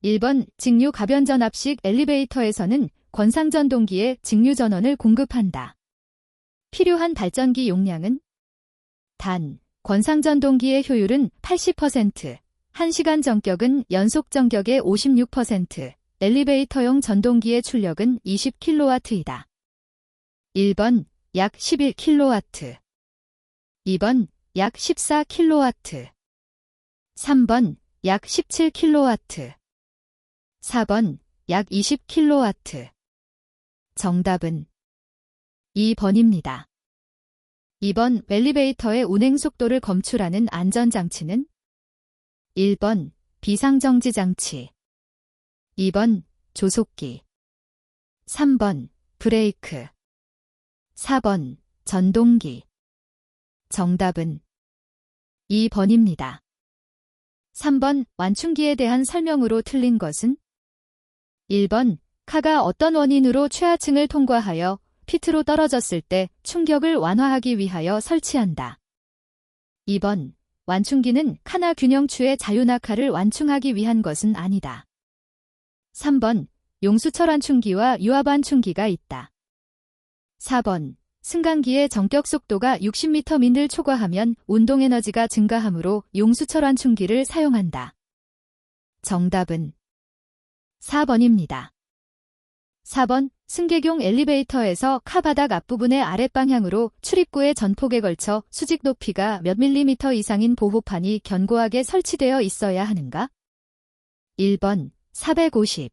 1번 직류 가변전압식 엘리베이터에서는 권상전동기에 직류전원을 공급한다. 필요한 발전기 용량은? 단, 권상전동기의 효율은 80%, 1시간 전격은 연속 전격의 56%, 엘리베이터용 전동기의 출력은 20kW이다. 1번 약 11kW, 2번 약 14kW, 3번 약 17kW, 4번 약 20kW. 정답은 2번입니다. 2번 엘리베이터의 운행 속도를 검출하는 안전장치는? 1번 비상정지장치, 2번 조속기, 3번 브레이크, 4번 전동기. 정답은 2번입니다. 3번 완충기에 대한 설명으로 틀린 것은? 1번 카가 어떤 원인으로 최하층을 통과하여 피트로 떨어졌을 때 충격을 완화하기 위하여 설치한다. 2번 완충기는 카나 균형추의 자유낙하를 완충하기 위한 것은 아니다. 3번 용수철 완충기와 유압 완충기가 있다. 4번 승강기의 정격 속도가 60m/를 초과하면 운동에너지가 증가하므로 용수철 완충기를 사용한다. 정답은 4번입니다. 4번 승객용 엘리베이터에서 카 바닥 앞부분의 아랫방향으로 출입구의 전폭에 걸쳐 수직 높이가 몇 밀리미터 이상인 보호판이 견고하게 설치되어 있어야 하는가? 1번 450,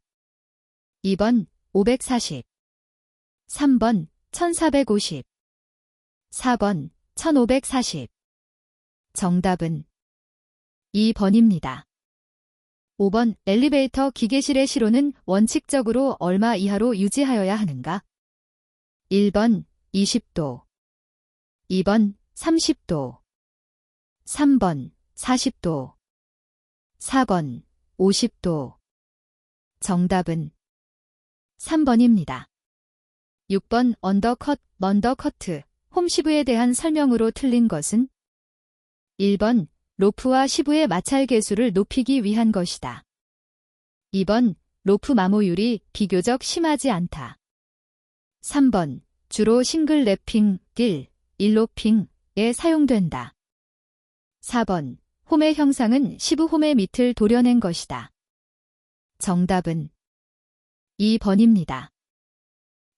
2번 540, 3번 1450, 4번 1540. 정답은 2번입니다. 5번 엘리베이터 기계실의 시로는 원칙적으로 얼마 이하로 유지하여야 하는가? 1번 20도, 2번 30도, 3번 40도, 4번 50도. 정답은 3번입니다. 6번 언더컷, 먼더커트, 홈시브에 대한 설명으로 틀린 것은? 1번 로프와 시브의 마찰 계수를 높이기 위한 것이다. 2번 로프 마모율이 비교적 심하지 않다. 3번 주로 싱글 랩핑, 일로핑에 사용된다. 4번 홈의 형상은 시브 홈의 밑을 도려낸 것이다. 정답은 2번입니다.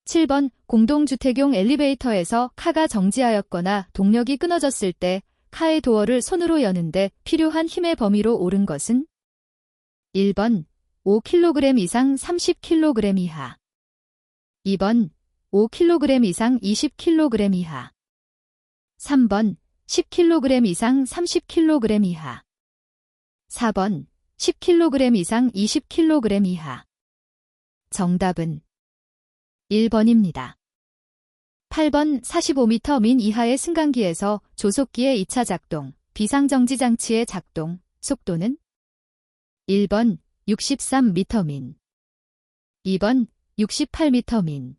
7번 공동주택용 엘리베이터에서 카가 정지하였거나 동력이 끊어졌을 때 카의 도어를 손으로 여는데 필요한 힘의 범위로 옳은 것은? 1번 5kg 이상 30kg 이하, 2번 5kg 이상 20kg 이하, 3번 10kg 이상 30kg 이하, 4번 10kg 이상 20kg 이하. 정답은 1번입니다. 8번 45m 민 이하의 승강기에서 조속기의 2차 작동, 비상정지장치의 작동, 속도는? 1번 63m 민, 2번 68m 민,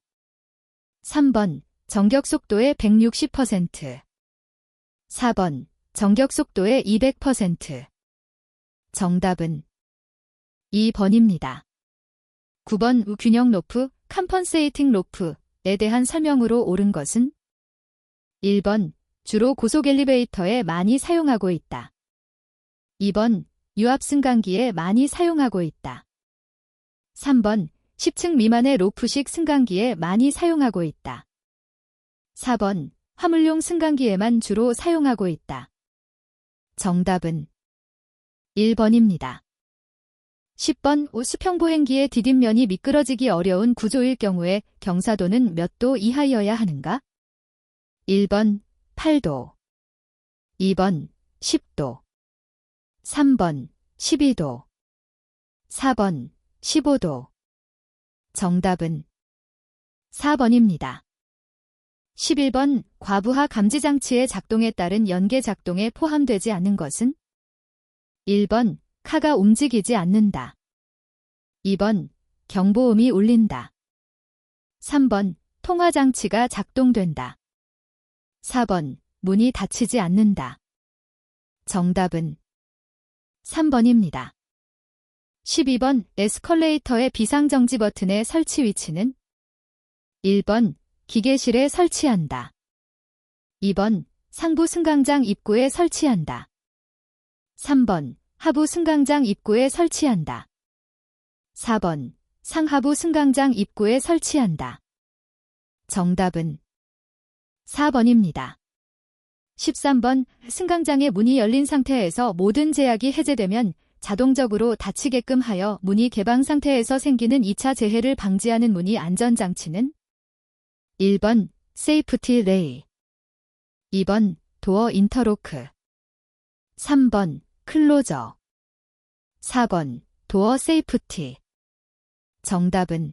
3번 정격속도의 160%, 4번 정격속도의 200%. 정답은 2번입니다. 9번 우균형 로프, 컴펀세이팅 로프에 대한 설명으로 옳은 것은? 1번 주로 고속 엘리베이터에 많이 사용하고 있다. 2번 유압 승강기에 많이 사용하고 있다. 3번 10층 미만의 로프식 승강기에 많이 사용하고 있다. 4번 화물용 승강기에만 주로 사용하고 있다. 정답은 1번입니다. 10번 수평보행기의 디딤면이 미끄러지기 어려운 구조일 경우에 경사도는 몇 도 이하여야 하는가? 1번 8도, 2번 10도, 3번 12도, 4번 15도. 정답은 4번입니다. 11번 과부하 감지장치의 작동에 따른 연계 작동에 포함되지 않는 것은? 1번 카가 움직이지 않는다. 2번 경보음이 울린다. 3번 통화장치가 작동된다. 4번 문이 닫히지 않는다. 정답은 3번입니다. 12번 에스컬레이터의 비상정지 버튼의 설치 위치는 1번 기계실에 설치한다. 2번 상부 승강장 입구에 설치한다. 3번 하부 승강장 입구에 설치한다. 4번 상하부 승강장 입구에 설치한다. 정답은 4번입니다. 13번 승강장의 문이 열린 상태에서 모든 제약이 해제되면 자동적으로 닫히게끔 하여 문이 개방 상태에서 생기는 2차 재해를 방지하는 문의 안전장치는 1번 세이프티 레일, 2번 도어 인터로크, 3번 클로저, 4번 도어 세이프티. 정답은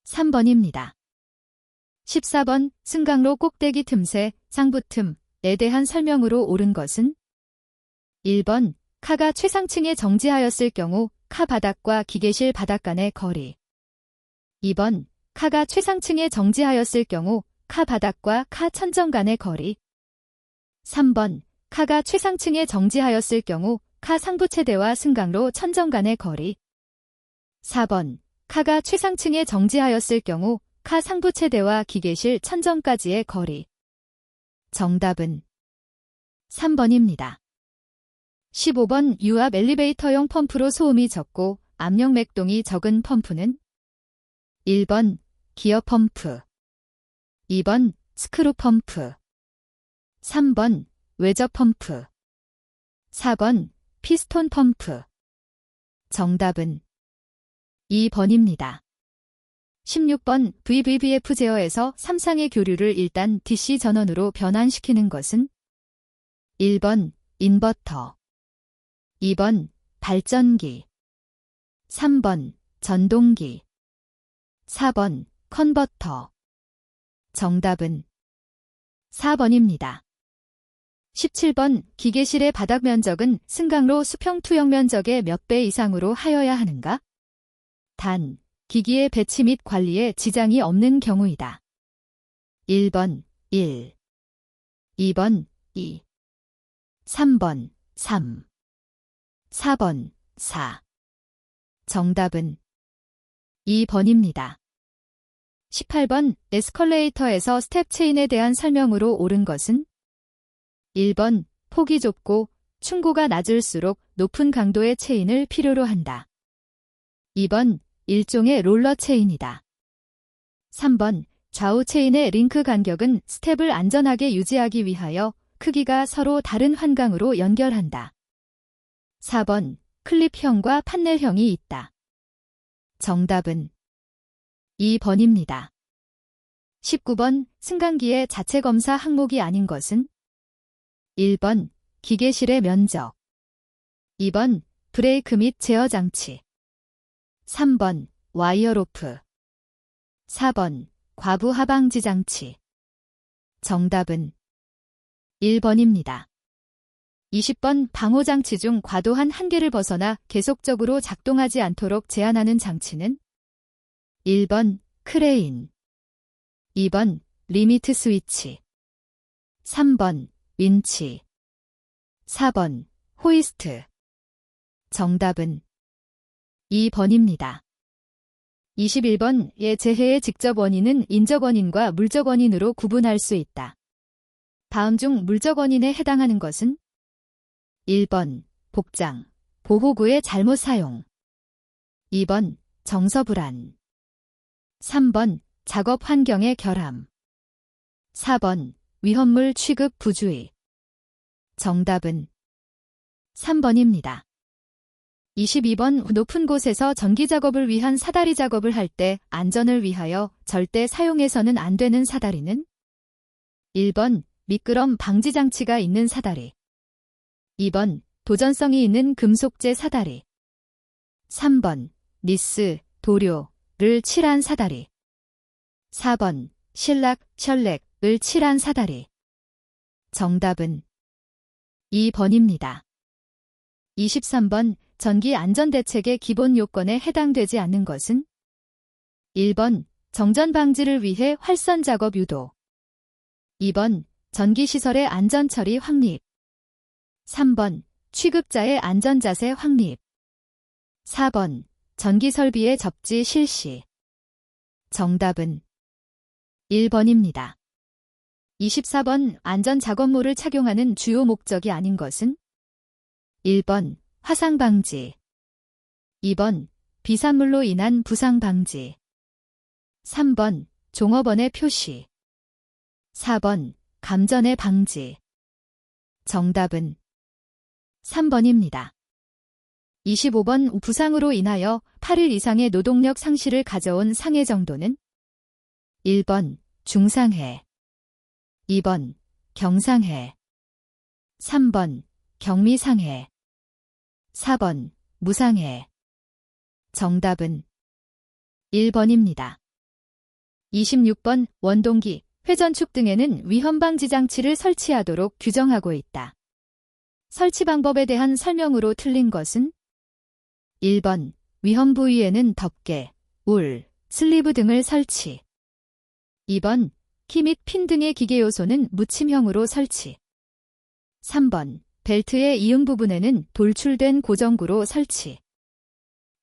3번입니다. 14번 승강로 꼭대기 틈새, 상부 틈에 대한 설명으로 옳은 것은 1번 카가 최상층에 정지하였을 경우 카 바닥과 기계실 바닥 간의 거리. 2번 카가 최상층에 정지하였을 경우 카 바닥과 카 천정 간의 거리. 3번 카가 최상층에 정지하였을 경우 카 상부 체대와 승강로 천정 간의 거리. 4번 카가 최상층에 정지하였을 경우 카 상부 체대와 기계실 천정까지의 거리. 정답은 3번입니다. 15번 유압 엘리베이터용 펌프로 소음이 적고 압력 맥동이 적은 펌프는 1번 기어 펌프, 2번 스크루 펌프, 3번 외저 펌프, 4번 피스톤 펌프. 정답은 2번입니다. 16번 VVVF 제어에서 3상의 교류를 일단 DC 전원으로 변환시키는 것은 1번 인버터, 2번 발전기, 3번 전동기, 4번 컨버터. 정답은 4번입니다. 17번 기계실의 바닥 면적은 승강로 수평 투영 면적의 몇 배 이상으로 하여야 하는가? 단, 기기의 배치 및 관리에 지장이 없는 경우이다. 1번 1, 2번 2, 3번 3, 4번 4. 정답은 2번입니다. 18번 에스컬레이터에서 스텝 체인에 대한 설명으로 옳은 것은 1번 폭이 좁고 충고가 낮을수록 높은 강도의 체인을 필요로 한다. 2번 일종의 롤러 체인이다. 3번 좌우 체인의 링크 간격은 스텝을 안전하게 유지하기 위하여 크기가 서로 다른 환강으로 연결한다. 4번 클립형과 판넬형이 있다. 정답은 2번입니다. 19번 승강기의 자체 검사 항목이 아닌 것은 1번 기계실의 면적, 2번 브레이크 및 제어 장치, 3번 와이어 로프, 4번 과부 하방지 장치. 정답은 1번입니다. 20번 방호장치 중 과도한 한계를 벗어나 계속적으로 작동하지 않도록 제한하는 장치는 1번 크레인, 2번 리미트 스위치, 3번 윈치, 4번 호이스트. 정답은 2번입니다. 21번의 재해의 직접 원인은 인적 원인과 물적 원인으로 구분할 수 있다. 다음 중 물적 원인에 해당하는 것은 1번 복장, 보호구의 잘못 사용, 2번 정서 불안, 3번 작업 환경의 결함, 4번 위험물 취급 부주의. 정답은 3번입니다. 22번 높은 곳에서 전기 작업을 위한 사다리 작업을 할 때 안전을 위하여 절대 사용해서는 안 되는 사다리는 1번 미끄럼 방지 장치가 있는 사다리, 2번 도전성이 있는 금속재 사다리, 3번 니스, 도료를 칠한 사다리, 4번 실락, 셜렉을 칠한 사다리. 정답은 2번입니다. 23번 전기 안전대책의 기본 요건에 해당되지 않는 것은 1번 정전 방지를 위해 활선 작업 유도, 2번 전기시설의 안전처리 확립, 3번 취급자의 안전자세 확립, 4번 전기 설비의 접지 실시. 정답은 1번입니다. 24번 안전작업모를 착용하는 주요 목적이 아닌 것은? 1번 화상 방지. 2번 비산물로 인한 부상 방지. 3번 종업원의 표시. 4번 감전의 방지. 정답은 3번입니다. 25번 부상으로 인하여 8일 이상의 노동력 상실을 가져온 상해 정도는? 1번 중상해. 2번 경상해. 3번 경미상해. 4번 무상해. 정답은 1번입니다. 26번 원동기, 회전축 등에는 위험방지 장치를 설치하도록 규정하고 있다. 설치 방법에 대한 설명으로 틀린 것은? 1번 위험 부위에는 덮개, 울, 슬리브 등을 설치. 2번 키 및 핀 등의 기계 요소는 묻힘형으로 설치. 3번 벨트의 이음 부분에는 돌출된 고정구로 설치.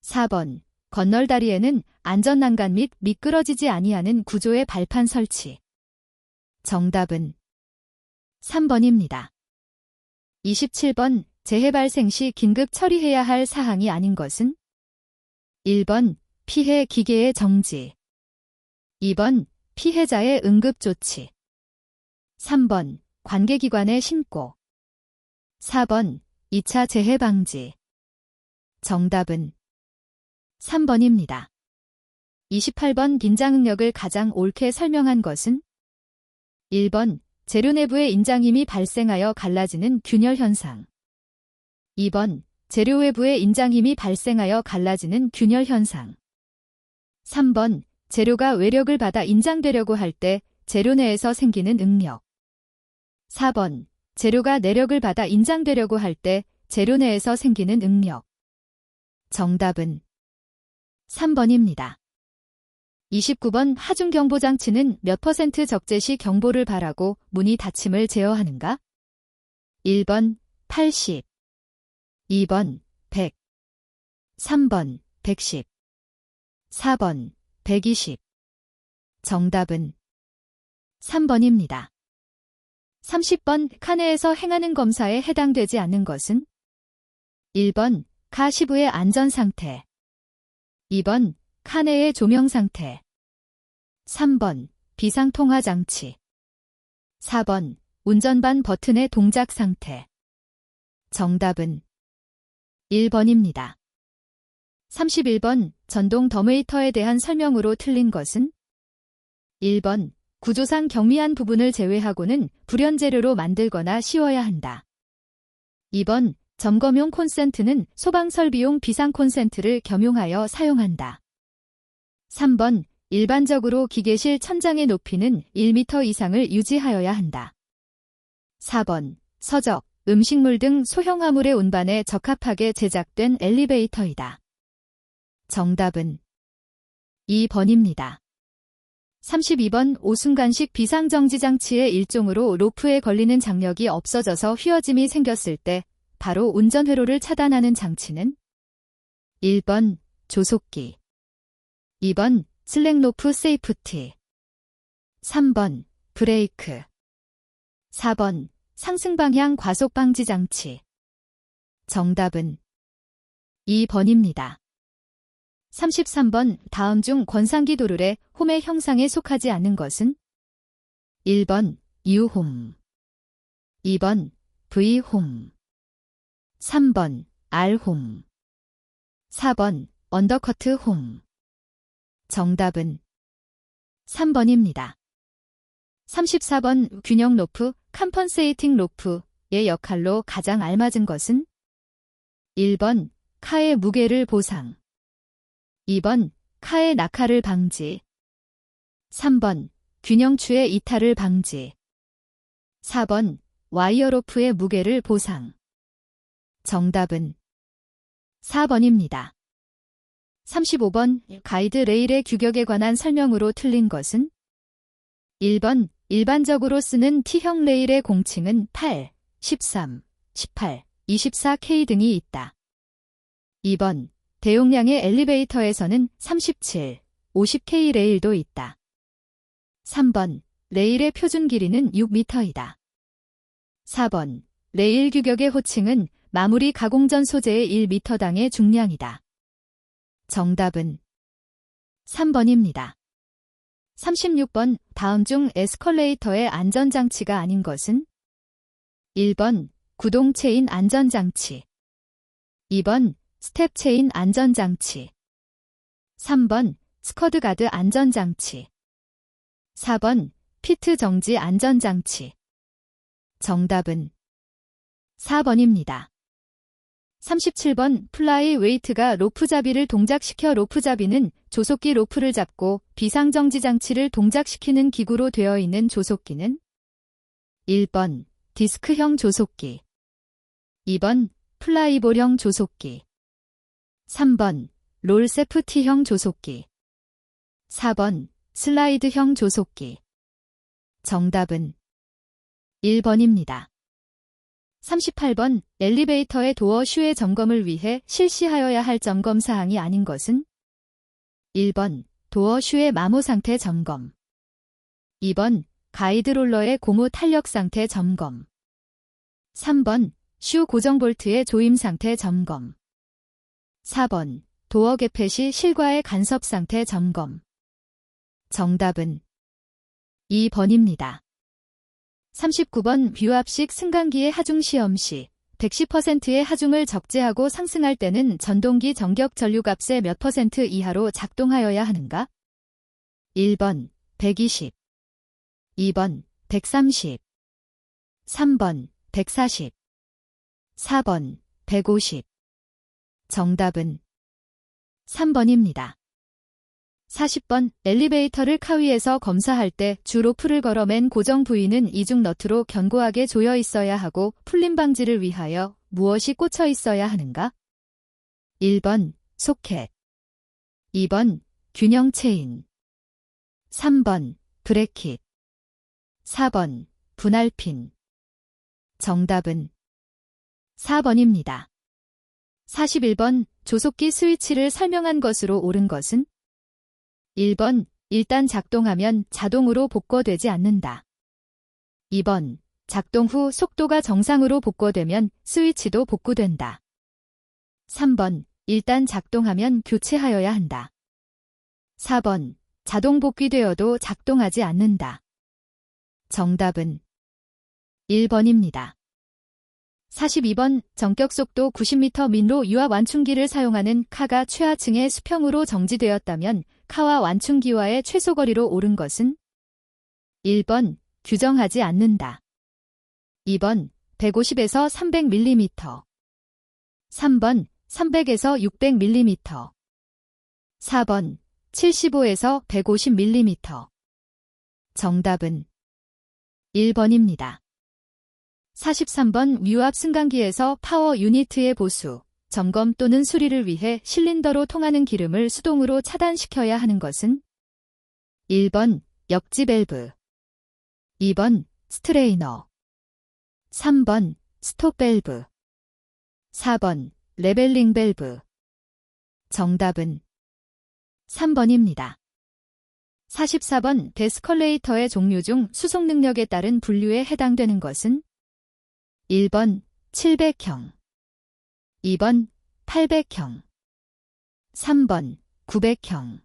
4번 건널다리에는 안전난간 및 미끄러지지 아니하는 구조의 발판 설치. 정답은 3번입니다. 27번 재해 발생 시 긴급 처리해야 할 사항이 아닌 것은? 1번 피해 기계의 정지. 2번 피해자의 응급조치. 3번 관계기관의 신고. 4번 2차 재해 방지. 정답은 3번입니다. 28번 긴장응력을 가장 옳게 설명한 것은? 1번 재료 내부의 인장힘이 발생하여 갈라지는 균열 현상. 2번 재료 외부의 인장힘이 발생하여 갈라지는 균열 현상. 3번 재료가 외력을 받아 인장되려고 할 때 재료 내에서 생기는 응력. 4번 재료가 내력을 받아 인장되려고 할 때 재료 내에서 생기는 응력. 정답은 3번입니다. 29번 하중경보장치는 몇 % 적재 시 경보를 발하고 문이 닫힘을 제어하는가? 1번 80, 2번 100, 3번 110, 4번 120. 정답은 3번입니다. 30번 카네에서 행하는 검사에 해당되지 않는 것은? 1번 카시브의 안전상태. 2번 카네의 조명상태. 3번 비상통화장치. 4번 운전반 버튼의 동작상태. 정답은 1번입니다. 31번 전동 더메이터에 대한 설명으로 틀린 것은? 1번 구조상 경미한 부분을 제외하고는 불연재료로 만들거나 씌워야 한다. 2번 점검용 콘센트는 소방설비용 비상 콘센트를 겸용하여 사용한다. 3번 일반적으로 기계실 천장의 높이는 1m 이상을 유지하여야 한다. 4번 서적, 음식물 등 소형 화물의 운반에 적합하게 제작된 엘리베이터이다. 정답은 2번입니다. 32번 오순간식 비상정지장치의 일종으로 로프에 걸리는 장력이 없어져서 휘어짐이 생겼을 때 바로 운전회로를 차단하는 장치는? 1번 조속기. 2번 슬랙로프 세이프티. 3번 브레이크. 4번 상승방향 과속방지 장치. 정답은 2번입니다. 33번 다음 중 권상기 도르래 홈의 형상에 속하지 않는 것은? 1번 U홈, 2번 V홈, 3번 R홈, 4번 언더커트 홈. 정답은 3번입니다. 34번 균형 로프, 컴펀세이팅 로프의 역할로 가장 알맞은 것은? 1번 카의 무게를 보상. 2번 카의 낙하를 방지. 3번 균형추의 이탈을 방지. 4번 와이어로프의 무게를 보상. 정답은 4번입니다. 35번 가이드 레일의 규격에 관한 설명으로 틀린 것은? 1번 일반적으로 쓰는 T형 레일의 공칭은 8, 13, 18, 24K 등이 있다. 2번 대용량의 엘리베이터에서는 37, 50K 레일도 있다. 3번. 레일의 표준 길이는 6m이다. 4번. 레일 규격의 호칭은 마무리 가공 전 소재의 1m당의 중량이다. 정답은 3번입니다. 36번. 다음 중 에스컬레이터의 안전장치가 아닌 것은? 1번. 구동 체인 안전장치. 2번. 스텝 체인 안전장치. 3번. 스커드 가드 안전장치. 4번. 피트 정지 안전장치. 정답은 4번입니다. 37번. 플라이 웨이트가 로프잡이를 동작시켜 로프잡이는 조속기 로프를 잡고 비상정지 장치를 동작시키는 기구로 되어 있는 조속기는? 1번. 디스크형 조속기. 2번. 플라이볼형 조속기. 3번. 롤 세프티형 조속기. 4번. 슬라이드형 조속기. 정답은 1번입니다. 38번. 엘리베이터의 도어 슈의 점검을 위해 실시하여야 할 점검 사항이 아닌 것은? 1번. 도어 슈의 마모 상태 점검. 2번. 가이드롤러의 고무 탄력 상태 점검. 3번. 슈 고정 볼트의 조임 상태 점검. 4번. 도어 개폐 시 실과의 간섭 상태 점검. 정답은 2번입니다. 39번. 뷰압식 승강기의 하중 시험 시 110%의 하중을 적재하고 상승할 때는 전동기 전격 전류값의 몇 % 이하로 작동하여야 하는가? 1번. 120. 2번. 130. 3번. 140. 4번. 150. 정답은 3번입니다. 40번. 엘리베이터를 카 위에서 검사할 때 주 로프를 걸어 맨 고정 부위는 이중 너트로 견고하게 조여 있어야 하고 풀림 방지를 위하여 무엇이 꽂혀 있어야 하는가? 1번. 소켓. 2번. 균형 체인. 3번. 브래킷. 4번. 분할핀. 정답은 4번입니다. 41번. 조속기 스위치를 설명한 것으로 옳은 것은? 1번. 일단 작동하면 자동으로 복구되지 않는다. 2번. 작동 후 속도가 정상으로 복구되면 스위치도 복구된다. 3번. 일단 작동하면 교체하여야 한다. 4번. 자동 복귀되어도 작동하지 않는다. 정답은 1번입니다. 42번. 전격 속도 90m 미만으로 유압 완충기를 사용하는 카가 최하층의 수평으로 정지되었다면 카와 완충기와의 최소 거리로 옳은 것은? 1번. 규정하지 않는다. 2번. 150에서 300mm. 3번. 300에서 600mm. 4번. 75에서 150mm. 정답은 1번입니다. 43번. 유압 승강기에서 파워 유니트의 보수, 점검 또는 수리를 위해 실린더로 통하는 기름을 수동으로 차단시켜야 하는 것은? 1번. 역지 밸브. 2번. 스트레이너. 3번. 스톱 밸브. 4번. 레벨링 밸브. 정답은 3번입니다. 44번. 데스컬레이터의 종류 중 수송 능력에 따른 분류에 해당되는 것은? 1번. 700형. 2번. 800형. 3번. 900형.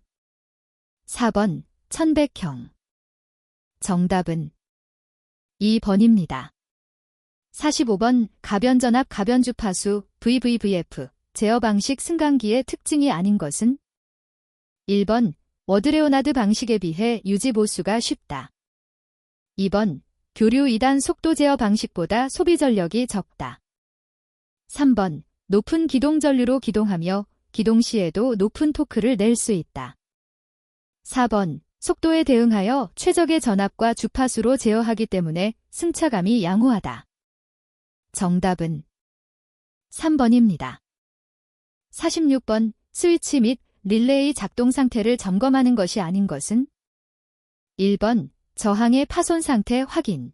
4번. 1100형. 정답은 2번입니다. 45번. 가변전압 가변주파수 VVVF 제어 방식 승강기의 특징이 아닌 것은? 1번. 워드레오나드 방식에 비해 유지 보수가 쉽다. 2번. 교류 2단 속도 제어 방식보다 소비 전력이 적다. 3번. 높은 기동 전류로 기동하며 기동 시에도 높은 토크를 낼 수 있다. 4번. 속도에 대응하여 최적의 전압과 주파수로 제어하기 때문에 승차감이 양호하다. 정답은 3번입니다. 46번. 스위치 및 릴레이 작동 상태를 점검하는 것이 아닌 것은? 1번. 저항의 파손 상태 확인.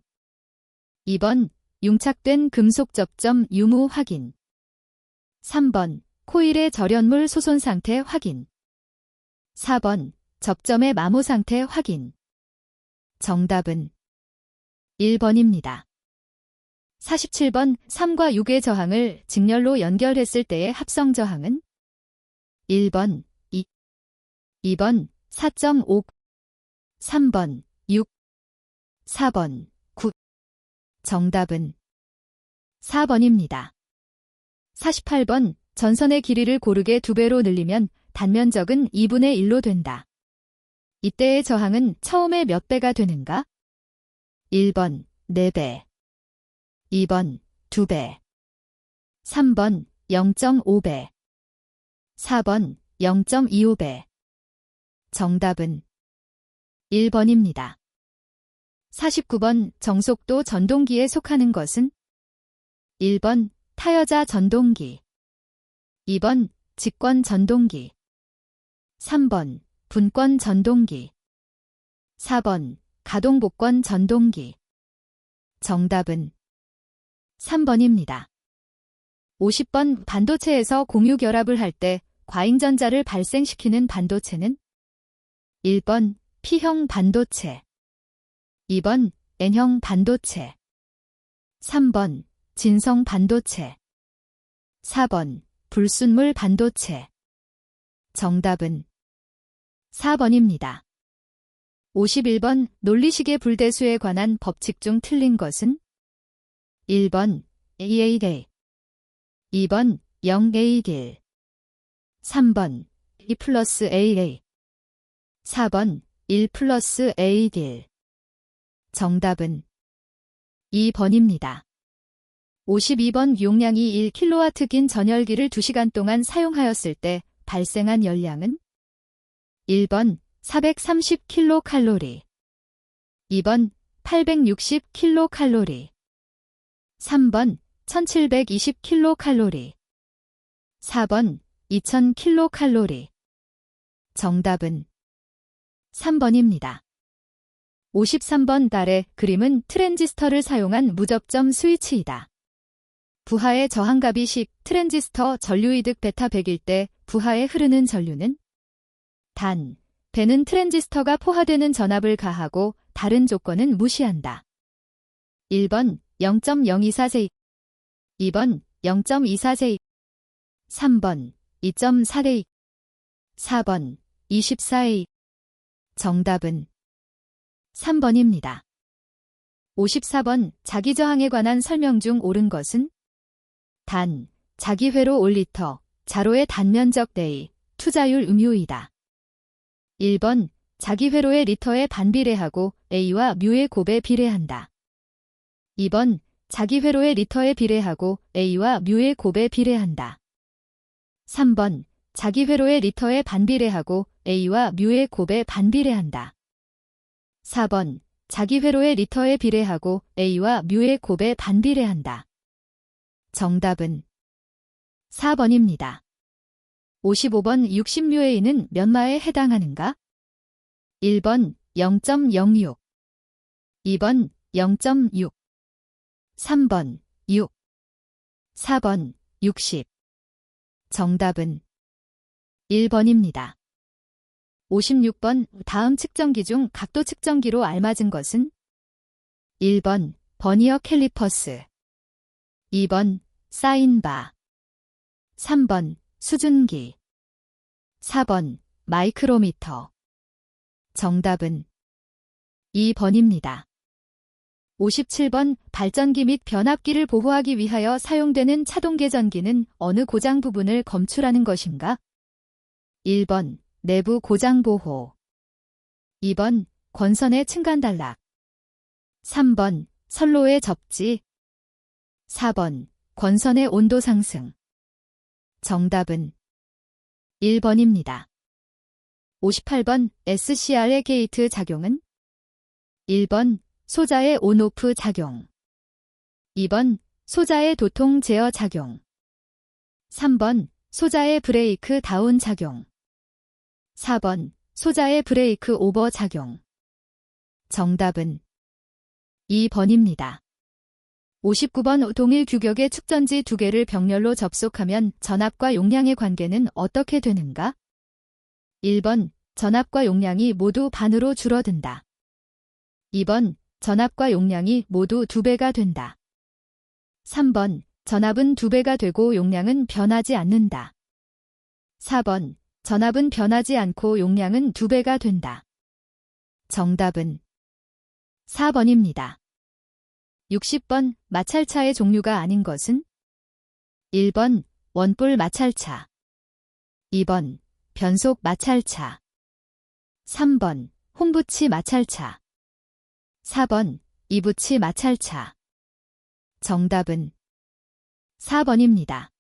2번. 융착된 금속 접점 유무 확인. 3번. 코일의 절연물 소손 상태 확인. 4번 접점의 마모 상태 확인. 정답은 1번입니다. 47번 3과 6의 저항을 직렬로 연결했을 때의 합성 저항은 1번 2, 2번 4.5, 3번 6, 4번 9. 정답은 4번입니다. 48번 전선의 길이를 고르게 2배로 늘리면 단면적은 2분의 1로 된다. 이때의 저항은 처음에 몇 배가 되는가? 1번 4배, 2번 2배, 3번 0.5배, 4번 0.25배. 정답은 1번입니다. 49번 정속도 전동기에 속하는 것은 1번 타여자 전동기, 2번 직권 전동기, 3번 분권 전동기, 4번 가동복권 전동기. 정답은 3번입니다. 50번 반도체에서 공유 결합을 할 때 과잉전자를 발생시키는 반도체는 1번 P형 반도체, 2번 N형 반도체, 3번 진성 반도체, 4번 불순물 반도체. 정답은 4번입니다. 51번 논리식의 불대수에 관한 법칙 중 틀린 것은 1번 AA, 2번 0A1, 3번 2 플러스 AA, 4번 1 플러스 A1. 정답은 2번입니다. 52번 용량이 1kW 긴 전열기를 2시간 동안 사용하였을 때 발생한 열량은 1번 430kcal, 2번 860kcal, 3번 1720kcal, 4번 2000kcal. 정답은 3번입니다. 53번 달의 그림은 트랜지스터를 사용한 무접점 스위치이다. 부하의 저항값이 10, 트랜지스터 전류이득 베타 100일 때 부하에 흐르는 전류는 단, 배는 트랜지스터가 포화되는 전압을 가하고 다른 조건은 무시한다. 1번 0.024세, 2번 0.24세, 3번 2.4세, 4번 24세. 정답은 3번입니다. 54번 자기저항에 관한 설명 중 옳은 것은 단, 자기회로 5리터, 자로의 단면적 내의 투자율 음유이다. 1번 자기회로의 리터에 반비례하고 A와 뮤의 곱에 비례한다. 2번 자기회로의 리터에 비례하고 A와 뮤의 곱에 비례한다. 3번 자기회로의 리터에 반비례하고 A와 뮤의 곱에 반비례한다. 4번 자기회로의 리터에 비례하고 A와 뮤의 곱에 반비례한다. 정답은 4번입니다. 55번 60뮤A는 몇 마에 해당하는가? 1번 0.06, 2번 0.6, 3번 6, 4번 60. 정답은 1번입니다. 56번 다음 측정기 중 각도 측정기로 알맞은 것은 1번 버니어 캘리퍼스, 2번 사인바, 3번 수준기, 4번 마이크로미터. 정답은 2번입니다. 57번 발전기 및 변압기를 보호하기 위하여 사용되는 차동계전기는 어느 고장 부분을 검출하는 것인가? 1번 내부 고장 보호, 2번 권선의 층간 단락, 3번 선로의 접지, 4번 권선의 온도 상승. 정답은 1번입니다. 58번 SCR의 게이트 작용은 1번 소자의 온오프 작용, 2번 소자의 도통 제어 작용, 3번 소자의 브레이크 다운 작용, 4번 소자의 브레이크 오버 작용. 정답은 2번입니다. 59번 동일 규격의 축전지 두 개를 병렬로 접속하면 전압과 용량의 관계는 어떻게 되는가? 1번 전압과 용량이 모두 반으로 줄어든다. 2번 전압과 용량이 모두 2배가 된다. 3번 전압은 2배가 되고 용량은 변하지 않는다. 4번 전압은 변하지 않고 용량은 2배가 된다. 정답은 4번입니다. 60번 마찰차의 종류가 아닌 것은? 1번 원뿔 마찰차, 2번 변속 마찰차, 3번 홈부치 마찰차, 4번 이부치 마찰차. 정답은 4번입니다.